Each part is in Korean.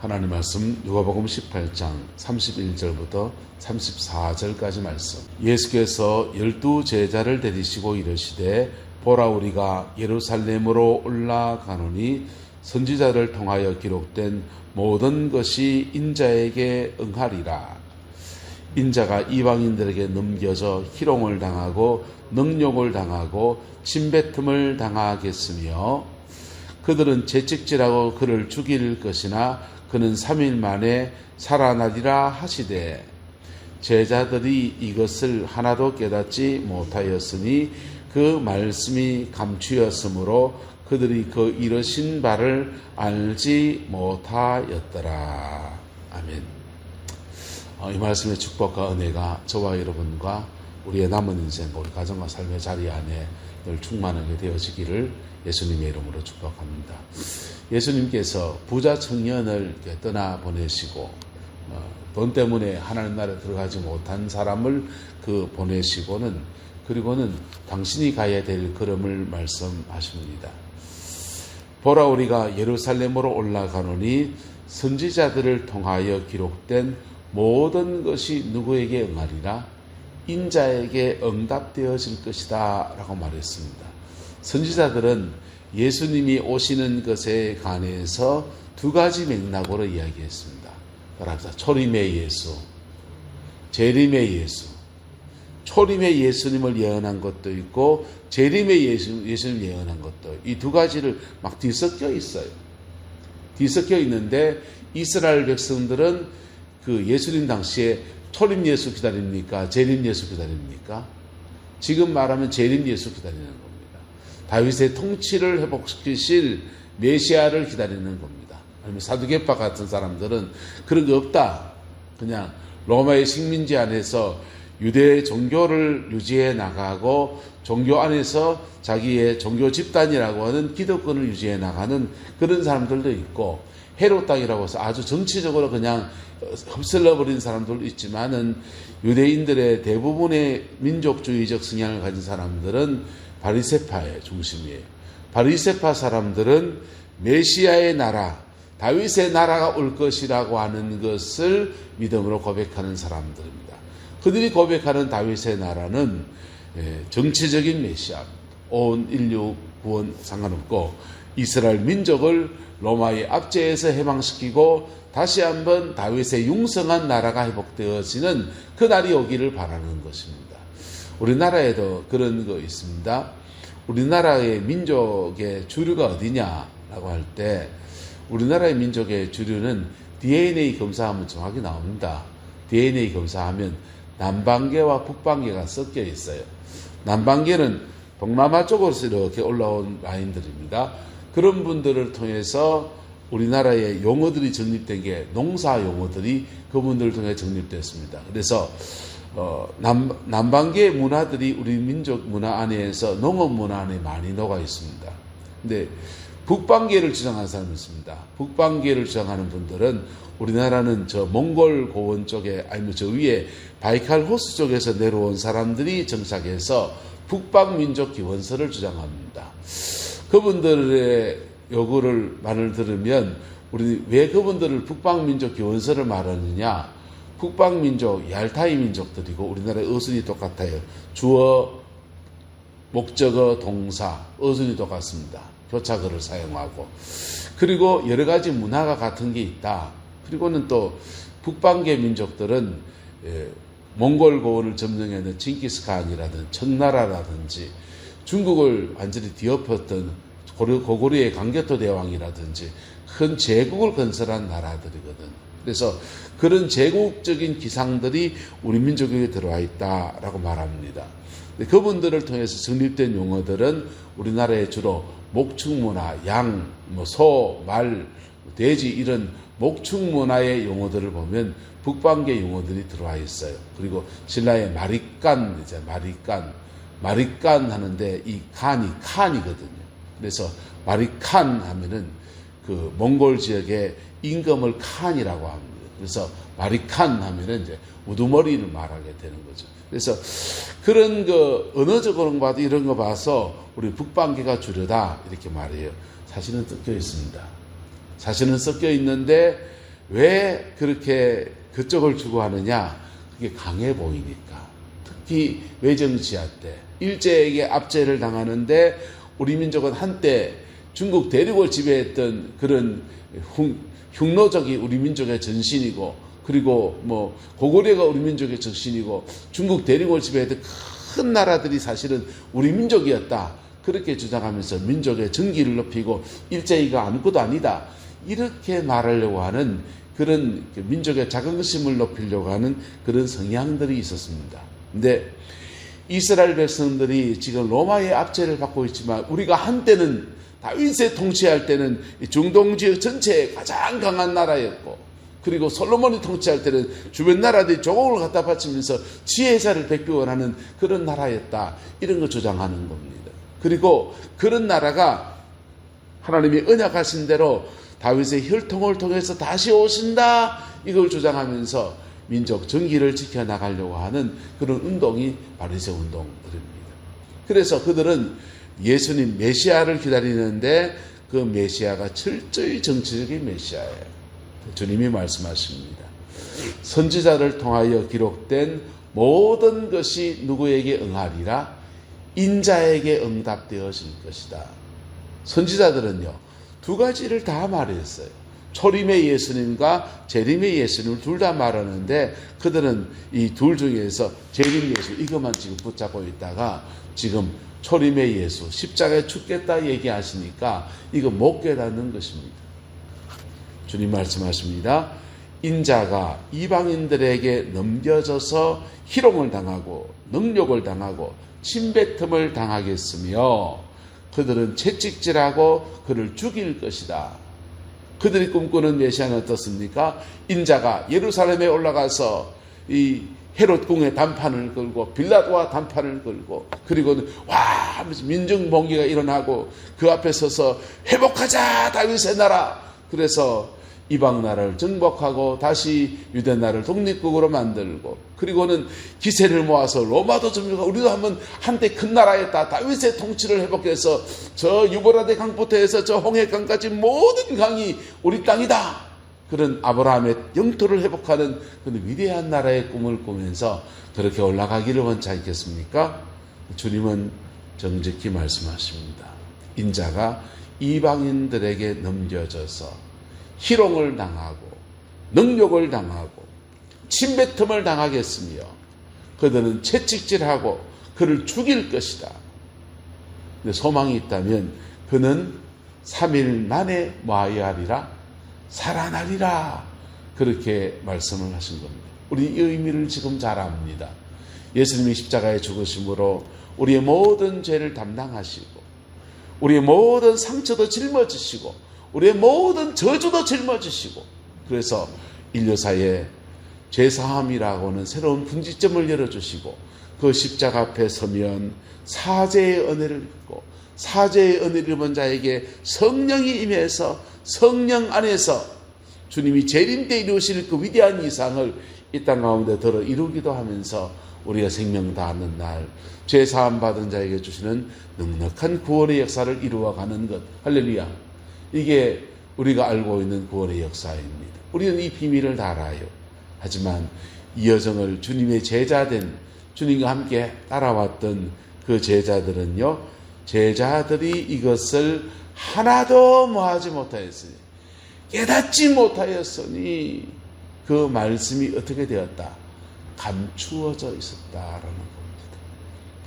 하나님 말씀 누가복음 18장 31절부터 34절까지 말씀. 예수께서 12 제자를 데리시고 이르시되 보라 우리가 예루살렘으로 올라가노니 선지자를 통하여 기록된 모든 것이 인자에게 응하리라. 인자가 이방인들에게 넘겨져 희롱을 당하고 능욕을 당하고 침뱉음을 당하겠으며 그들은 채찍질하고 그를 죽일 것이나 그는 3일 만에 살아나리라 하시되 제자들이 이것을 하나도 깨닫지 못하였으니 그 말씀이 감추었으므로 그들이 그 이르신 바를 알지 못하였더라. 아멘. 이 말씀의 축복과 은혜가 저와 여러분과 우리의 남은 인생, 우리 가정과 삶의 자리 안에 늘 충만하게 되어지기를 예수님의 이름으로 축복합니다. 예수님께서 부자 청년을 떠나보내시고 돈 때문에 하나님 나라에 들어가지 못한 사람을 보내시고는 그리고는 당신이 가야 될 걸음을 말씀하십니다. 보라 우리가 예루살렘으로 올라가노니 선지자들을 통하여 기록된 모든 것이 누구에게 응하리라? 인자에게 응답되어질 것이다 라고 말했습니다. 선지자들은 예수님이 오시는 것에 관해서 두 가지 맥락으로 이야기했습니다. 따라합시다. 초림의 예수, 재림의 예수. 초림의 예수님을 예언한 것도 있고 재림의 예수님을 예언한 것도, 이 두 가지를 막 뒤섞여 있어요. 뒤섞여 있는데 이스라엘 백성들은 그 예수님 당시에 초림 예수 기다립니까? 재림 예수 기다립니까? 지금 말하면 재림 예수 기다리는 겁니다. 다윗의 통치를 회복시키실 메시아를 기다리는 겁니다. 아니면 사두개파 같은 사람들은 그런 게 없다. 그냥 로마의 식민지 안에서 유대 종교를 유지해 나가고 종교 안에서 자기의 종교 집단이라고 하는 기득권을 유지해 나가는 그런 사람들도 있고, 헤롯 땅이라고 해서 아주 정치적으로 그냥 흡슬러버린 사람들도 있지만은 유대인들의 대부분의 민족주의적 성향을 가진 사람들은 바리새파의 중심이에요. 바리새파 사람들은 메시아의 나라, 다윗의 나라가 올 것이라고 하는 것을 믿음으로 고백하는 사람들입니다. 그들이 고백하는 다윗의 나라는 정치적인 메시아, 온 인류 구원 상관없고 이스라엘 민족을 로마의 압제에서 해방시키고 다시 한번 다윗의 융성한 나라가 회복되어지는 그 날이 오기를 바라는 것입니다. 우리나라에도 그런 거 있습니다. 우리나라의 민족의 주류가 어디냐라고 할 때 우리나라의 민족의 주류는 DNA 검사하면 정확히 나옵니다. DNA 검사하면 남방계와 북방계가 섞여 있어요. 남방계는 동남아 쪽으로서 이렇게 올라온 라인들입니다. 그런 분들을 통해서 우리나라의 용어들이 정립된 게 농사 용어들이 그분들을 통해 정립됐습니다. 그래서 남방계 문화들이 우리 민족 문화 안에서 농업 문화 안에 많이 녹아 있습니다. 근데 북방계를 주장하는 사람이 있습니다. 북방계를 주장하는 분들은 우리나라는 저 몽골 고원 쪽에 아니면 저 위에 바이칼 호수 쪽에서 내려온 사람들이 정착해서 북방민족 기원서를 주장합니다. 그분들의 요구를 말을 들으면 우리 왜 그분들을 북방민족 기원서를 말하느냐? 북방민족, 얄타이 민족들이고 우리나라의 어순이 똑같아요. 주어, 목적어, 동사, 어순이 똑같습니다. 교차글을 사용하고. 그리고 여러 가지 문화가 같은 게 있다. 그리고는 또 북방계 민족들은 몽골 고원을 점령해낸 징기스칸이라든지 청나라라든지 중국을 완전히 뒤엎었던 고구려의 강개토 대왕이라든지 큰 제국을 건설한 나라들이거든. 그래서 그런 제국적인 기상들이 우리 민족에게 들어와 있다라고 말합니다. 그분들을 통해서 정립된 용어들은 우리나라에 주로 목축문화, 양, 소, 말, 돼지 이런 목축문화의 용어들을 보면 북방계 용어들이 들어와 있어요. 그리고 신라의 마리깐, 이제 마리깐 하는데 이 칸이거든요. 그래서 마리칸 하면은 그 몽골 지역의 임금을 칸이라고 합니다. 그래서 마리칸 하면은 이제 우두머리를 말하게 되는 거죠. 그래서 그런 그 언어적으로 봐도 이런 거 봐서 우리 북방계가 주류다 이렇게 말해요. 사실은 섞여 있습니다. 사실은 섞여 있는데 왜 그렇게 그쪽을 추구하느냐? 그게 강해 보이니까. 특히 외정치하 때 일제에게 압제를 당하는데 우리 민족은 한때 중국 대륙을 지배했던 그런 흉노적이 우리 민족의 전신이고, 그리고 뭐 고구려가 우리 민족의 정신이고, 중국 대륙을 지배했던 큰 나라들이 사실은 우리 민족이었다. 그렇게 주장하면서 민족의 정기를 높이고 일제히가 아무것도 아니다. 이렇게 말하려고 하는 그런 민족의 자긍심을 높이려고 하는 그런 성향들이 있었습니다. 근데 이스라엘 백성들이 지금 로마의 압제를 받고 있지만, 우리가 한때는 다윗의 통치할 때는 중동 지역 전체에 가장 강한 나라였고, 그리고 솔로몬이 통치할 때는 주변 나라들이 조공을 갖다 바치면서 지혜자를 뵙기 원하는 그런 나라였다. 이런 걸 주장하는 겁니다. 그리고 그런 나라가 하나님이 언약하신 대로 다윗의 혈통을 통해서 다시 오신다, 이걸 주장하면서 민족 정기를 지켜나가려고 하는 그런 운동이 바리새 운동들입니다. 그래서 그들은 예수님 메시아를 기다리는데 그 메시아가 철저히 정치적인 메시아예요. 주님이 말씀하십니다. 선지자를 통하여 기록된 모든 것이 누구에게 응하리라? 인자에게 응답되어질 것이다. 선지자들은요, 두 가지를 다 말했어요. 초림의 예수님과 재림의 예수님을 둘 다 말하는데, 그들은 이 둘 중에서 재림 예수 이것만 지금 붙잡고 있다가 지금 초림의 예수, 십자가에 죽겠다 얘기하시니까 이거 못 깨닫는 것입니다. 주님 말씀하십니다. 인자가 이방인들에게 넘겨져서 희롱을 당하고 능욕을 당하고 침뱉음을 당하겠으며 그들은 채찍질하고 그를 죽일 것이다. 그들이 꿈꾸는 메시아는 어떻습니까? 인자가 예루살렘에 올라가서 이 헤롯 궁의 단판을 걸고 빌라도와 단판을 걸고, 그리고는 와 하면서 민중봉기가 일어나고 그 앞에 서서 회복하자 다윗의 나라. 그래서 이방 나라를 정복하고 다시 유대 나라를 독립국으로 만들고, 그리고는 기세를 모아서 로마도 점령하고, 우리도 한때 큰 나라였다. 다윗의 통치를 회복해서 저 유브라데 강부터 해서 저 홍해강까지 모든 강이 우리 땅이다. 그런 아브라함의 영토를 회복하는 그런 위대한 나라의 꿈을 꾸면서 그렇게 올라가기를 원치 않겠습니까? 주님은 정직히 말씀하십니다. 인자가 이방인들에게 넘겨져서 희롱을 당하고 능욕을 당하고 침뱉음을 당하겠으며 그들은 채찍질하고 그를 죽일 것이다. 근데 소망이 있다면 그는 3일 만에 뭐하리라? 살아나리라. 그렇게 말씀을 하신 겁니다. 우리 이 의미를 지금 잘 압니다. 예수님이 십자가에 죽으심으로 우리의 모든 죄를 담당하시고 우리의 모든 상처도 짊어지시고 우리의 모든 저주도 짊어지시고, 그래서 인류사에 죄사함이라고는 새로운 분기점을 열어주시고 그 십자가 앞에 서면 사죄의 은혜를 입고 사죄의 은혜를 입은 자에게 성령이 임해서 성령 안에서 주님이 재림 때 이루실 그 위대한 이상을 이 땅 가운데 들어 이루기도 하면서 우리가 생명 다하는 날 죄사함 받은 자에게 주시는 넉넉한 구원의 역사를 이루어가는 것. 할렐루야. 이게 우리가 알고 있는 구원의 역사입니다. 우리는 이 비밀을 다 알아요. 하지만 이 여정을 주님의 제자된, 주님과 함께 따라왔던 그 제자들은요, 제자들이 이것을 하나도 뭐하지 못하였으니, 깨닫지 못하였으니 그 말씀이 어떻게 되었다? 감추어져 있었다라는 겁니다.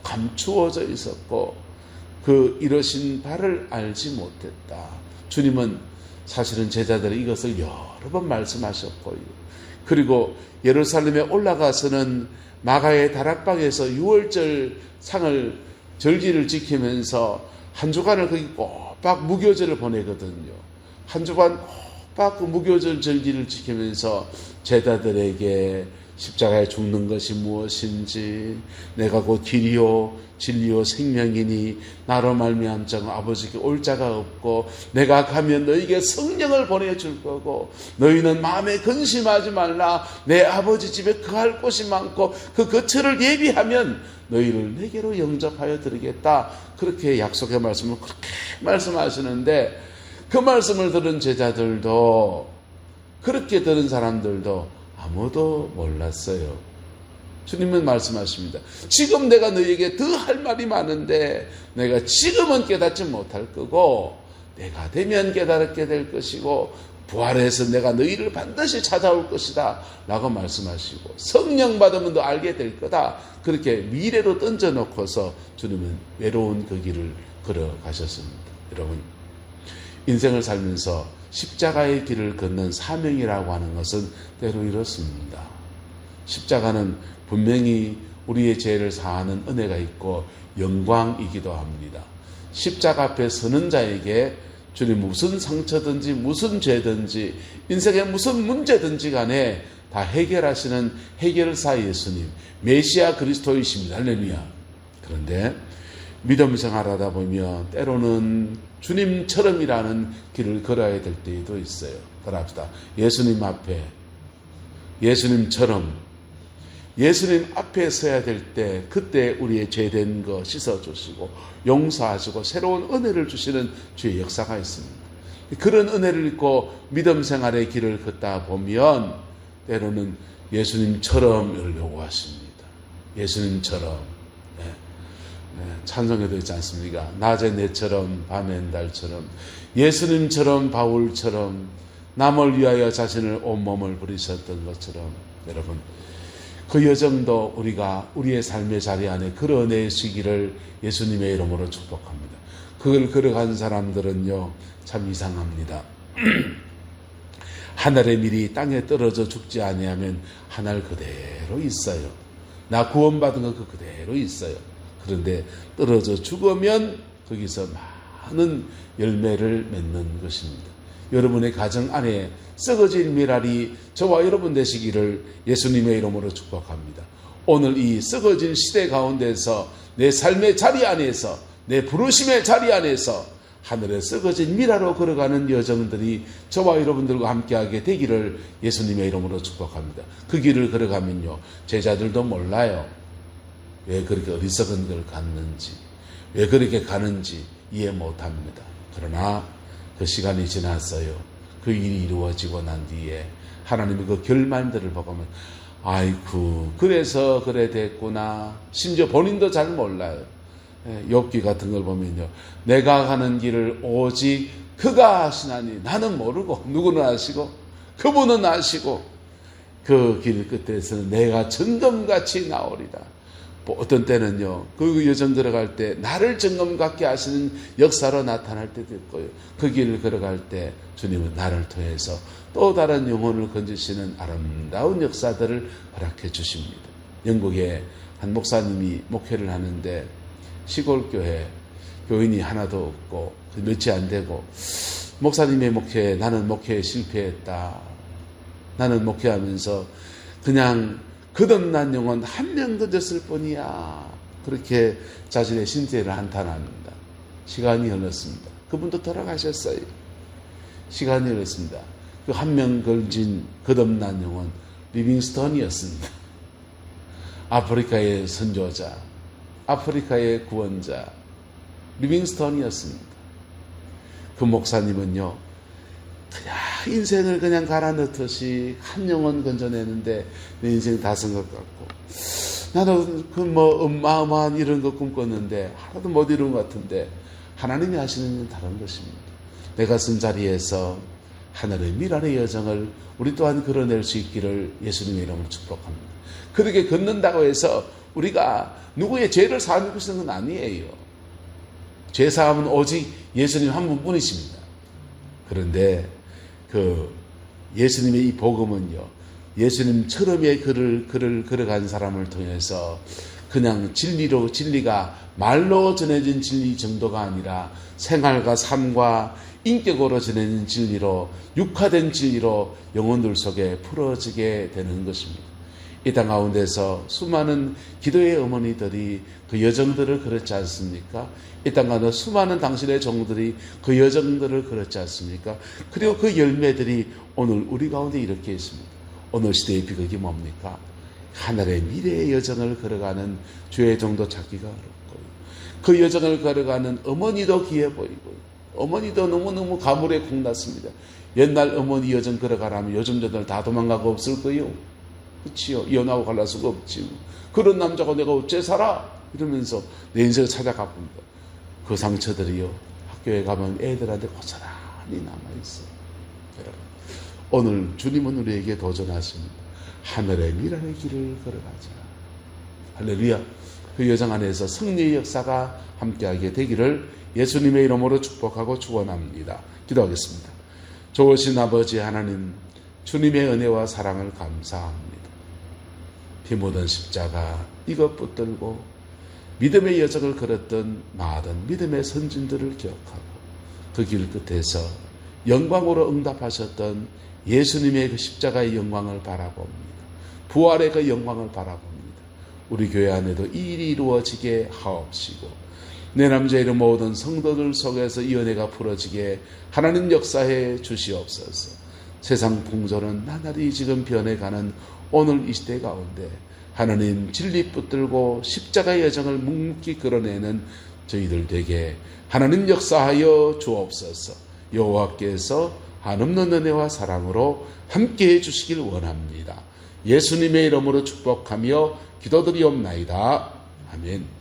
감추어져 있었고 그 이러신 바를 알지 못했다. 주님은 사실은 제자들이 이것을 여러 번 말씀하셨고요. 그리고 예루살렘에 올라가서는 마가의 다락방에서 유월절 상을 절기를 지키면서 한 주간을 거기 꼬박 무교절을 보내거든요. 한 주간 꼬박 그 무교절 절기를 지키면서 제자들에게 십자가에 죽는 것이 무엇인지, 내가 곧 길이요 진리요 생명이니 나로 말미암아 아버지께 올 자가 없고 내가 가면 너희에게 성령을 보내줄 거고 너희는 마음에 근심하지 말라. 내 아버지 집에 거할 곳이 많고 그 거처를 예비하면 너희를 내게로 영접하여 드리겠다. 그렇게 약속의 말씀을 그렇게 말씀하시는데, 그 말씀을 들은 제자들도 그렇게 들은 사람들도 아무도 몰랐어요. 주님은 말씀하십니다. 지금 내가 너희에게 더 할 말이 많은데 내가 지금은 깨닫지 못할 거고 내가 되면 깨닫게 될 것이고 부활해서 내가 너희를 반드시 찾아올 것이다 라고 말씀하시고 성령 받으면 너 알게 될 거다. 그렇게 미래로 던져놓고서 주님은 외로운 그 길을 걸어가셨습니다. 여러분, 인생을 살면서 십자가의 길을 걷는 사명이라고 하는 것은 때로 이렇습니다. 십자가는 분명히 우리의 죄를 사하는 은혜가 있고 영광이기도 합니다. 십자가 앞에 서는 자에게 주님 무슨 상처든지 무슨 죄든지 인생에 무슨 문제든지 간에 다 해결하시는 해결사 예수님, 메시아 그리스도이십니다. 할렐루야. 그런데 믿음 생활하다 보면 때로는 주님처럼이라는 길을 걸어야 될 때도 있어요. 따라합시다. 예수님 앞에, 예수님처럼, 예수님 앞에 서야 될 때 그때 우리의 죄된 거 씻어주시고 용서하시고 새로운 은혜를 주시는 주의 역사가 있습니다. 그런 은혜를 입고 믿음 생활의 길을 걷다 보면 때로는 예수님처럼을 요구하십니다. 예수님처럼. 찬송에도 있지 않습니까? 낮에 내처럼 밤엔 달처럼 예수님처럼 바울처럼 남을 위하여 자신을 온몸을 부리셨던 것처럼 여러분 그 여정도 우리가 우리의 삶의 자리 안에 걸어내시기를 예수님의 이름으로 축복합니다. 그걸 걸어간 사람들은요 참 이상합니다. 하늘의 밀이 땅에 떨어져 죽지 아니하면 하늘 그대로 있어요. 나 구원받은 거 그 그대로 있어요. 그런데 떨어져 죽으면 거기서 많은 열매를 맺는 것입니다. 여러분의 가정 안에 썩어질 미랄이 저와 여러분 되시기를 예수님의 이름으로 축복합니다. 오늘 이 썩어진 시대 가운데서 내 삶의 자리 안에서 내 부르심의 자리 안에서 하늘에 썩어진 미라로 걸어가는 여정들이 저와 여러분들과 함께하게 되기를 예수님의 이름으로 축복합니다. 그 길을 걸어가면요 제자들도 몰라요. 왜 그렇게 어리석은 걸 갔는지, 왜 그렇게 가는지 이해 못합니다. 그러나 그 시간이 지났어요. 그 일이 이루어지고 난 뒤에 하나님의 그 결말들을 보면 아이쿠 그래서 그래 됐구나. 심지어 본인도 잘 몰라요. 욥기 같은 걸 보면요 내가 가는 길을 오직 그가 아시나니 나는 모르고 누구는 아시고 그분은 아시고 그 길 끝에서는 내가 점검같이 나오리다. 어떤 때는요 그 여정 걸어갈 때 나를 점검같게 하시는 역사로 나타날 때도 있고요 그 길을 걸어갈 때 주님은 나를 통해서 또 다른 영혼을 건지시는 아름다운 역사들을 허락해 주십니다. 영국에 한 목사님이 목회를 하는데 시골 교회 교인이 하나도 없고 몇이 안 되고 목사님의 목회에 나는 목회에 실패했다. 나는 목회하면서 그냥 거듭난 영혼 한 명 건졌을 뿐이야. 그렇게 자신의 신세를 한탄합니다. 시간이 흘렀습니다. 그분도 돌아가셨어요. 시간이 흘렀습니다. 그 한 명 걸진 거듭난 영혼 리빙스턴이었습니다. 아프리카의 선조자, 아프리카의 구원자 리빙스턴이었습니다. 그 목사님은요 그냥 인생을 그냥 갈아 넣듯이 한 영혼 건져내는데 내 인생 다 쓴 것 같고 나도 그 뭐 어마어마한 이런 거 꿈꿨는데 하나도 못 이룬 것 같은데 하나님이 하시는 건 다른 것입니다. 내가 쓴 자리에서 하늘의 미랄의 여정을 우리 또한 걸어낼 수 있기를 예수님의 이름으로 축복합니다. 그렇게 걷는다고 해서 우리가 누구의 죄를 사하는 것은 아니에요. 죄 사함은 오직 예수님 한 분뿐이십니다. 그런데 그 예수님의 이 복음은요 예수님처럼의 글을 걸어간 사람을 통해서 그냥 진리가 말로 전해진 진리 정도가 아니라 생활과 삶과 인격으로 전해진 진리로 육화된 진리로 영혼들 속에 풀어지게 되는 것입니다. 이 땅 가운데서 수많은 기도의 어머니들이 그 여정들을 걸었지 않습니까? 이 땅 가운데 수많은 당신의 종들이 그 여정들을 걸었지 않습니까? 그리고 그 열매들이 오늘 우리 가운데 이렇게 있습니다. 오늘 시대의 비극이 뭡니까? 하늘의 미래의 여정을 걸어가는 주의 종도 찾기가 어렵고요. 그 여정을 걸어가는 어머니도 귀해 보이고요. 어머니도 너무너무 가물에 콩났습니다. 옛날 어머니 여정 걸어가라면 요즘 저들 다 도망가고 없을 거요. 그치요? 이혼하고 갈라 수가 없지요. 그런 남자가 내가 어째 살아? 이러면서 내 인생을 찾아갑니다. 그 상처들이요, 학교에 가면 애들한테 고스란히 남아있어. 여러분, 오늘 주님은 우리에게 도전하십니다. 하늘의 미랄의 길을 걸어가자. 할렐루야. 그 여정 안에서 승리의 역사가 함께하게 되기를 예수님의 이름으로 축복하고 축원합니다. 기도하겠습니다. 좋으신 아버지 하나님, 주님의 은혜와 사랑을 감사합니다. 피 묻은 십자가 이것 붙들고 믿음의 여정을 걸었던 많은 믿음의 선진들을 기억하고 그 길 끝에서 영광으로 응답하셨던 예수님의 그 십자가의 영광을 바라봅니다. 부활의 그 영광을 바라봅니다. 우리 교회 안에도 이 일이 이루어지게 하옵시고 내 남자의 모든 성도들 속에서 이 은혜가 풀어지게 하나님 역사해 주시옵소서. 세상 풍조는 나날이 지금 변해가는 오늘 이 시대 가운데 하나님 진리 붙들고 십자가의 여정을 묵묵히 걸어내는 저희들 되게 하나님 역사하여 주옵소서. 여호와께서 한없는 은혜와 사랑으로 함께해 주시길 원합니다. 예수님의 이름으로 축복하며 기도드리옵나이다. 아멘.